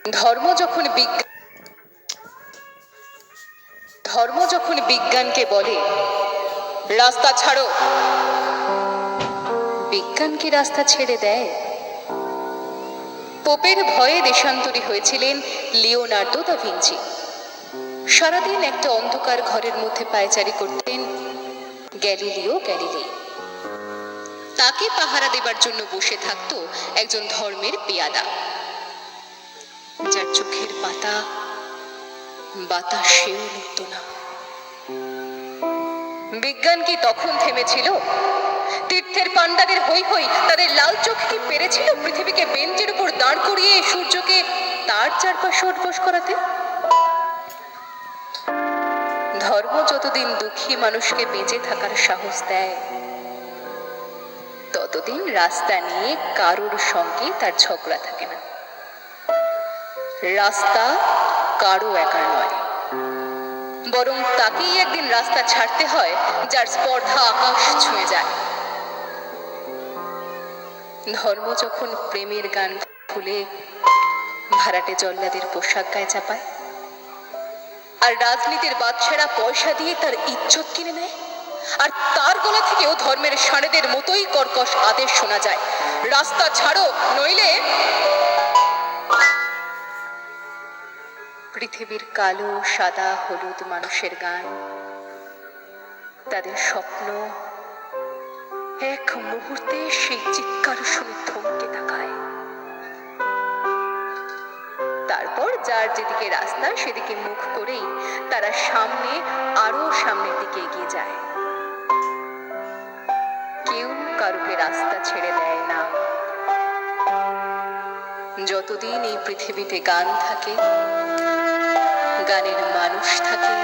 ধর্ম যখন বিজ্ঞানকে বলে রাস্তা ছাড়ো, বিজ্ঞান কি রাস্তা ছেড়ে দেয়? পোপের ভয়ে দেশান্তরী হয়েছিলেন লিওনার্দো দা ভিঞ্চি। সারাদিন একটা অন্ধকার ঘরের মধ্যে পায়চারি করতেন গ্যালিলিও গ্যালিলেই। তাকে পাহারা দেবার জন্য বসে থাকত একজন ধর্মের পেয়াদা, যার চোখের পাতা বাতাসেও নড়ত না। বিজ্ঞান কি তখন থেমেছিল? তীর্থের পান্ডাদের হই হই, তাদের লাল চোখ কি পেরেছিল পৃথিবীকে বেঞ্চের উপর দাঁড় করিয়ে সূর্যকে তার চারপাশে উঠবোস করাতে? ধর্ম যতদিন দুঃখী মানুষকে বেঁচে থাকার সাহস দেয়, ততদিন রাস্তা নিয়ে কারোর সঙ্গে তার ঝগড়া থাকে না। রাস্তা কারো একার নয়, বরং তাকেই একদিন রাস্তা ছাড়তে হয় যার স্পর্ধা আকাশ ছুঁয়ে যায়। ধর্ম যখন প্রেমের গান খুলে ভাড়াটে জল্লাদের পোশাক গায়ে চাপায়, আর রাজনীতির বাদশারা পয়সা দিয়ে তার ইজ্জত কিনে নেয়, আর তার গলা থেকেও ধর্মের সানেদের মতোই কর্কশ আদেশ শোনা যায়, রাস্তা ছাড়ো নইলে। পৃথিবীর কালো সাদা হলুদ মানুষের গান, তাদের স্বপ্ন এক মুহূর্তে সেই চিৎকার শুনে থমকে তাকায়। তারপর যার যেদিকে রাস্তা সেদিকে মুখ করেই তারা আরো সামনের দিকে এগিয়ে যায়। কেউ কারোকে রাস্তা ছেড়ে দেয় না। যতদিন এই পৃথিবীতে গান থাকে, গানের মানুষ থাকে,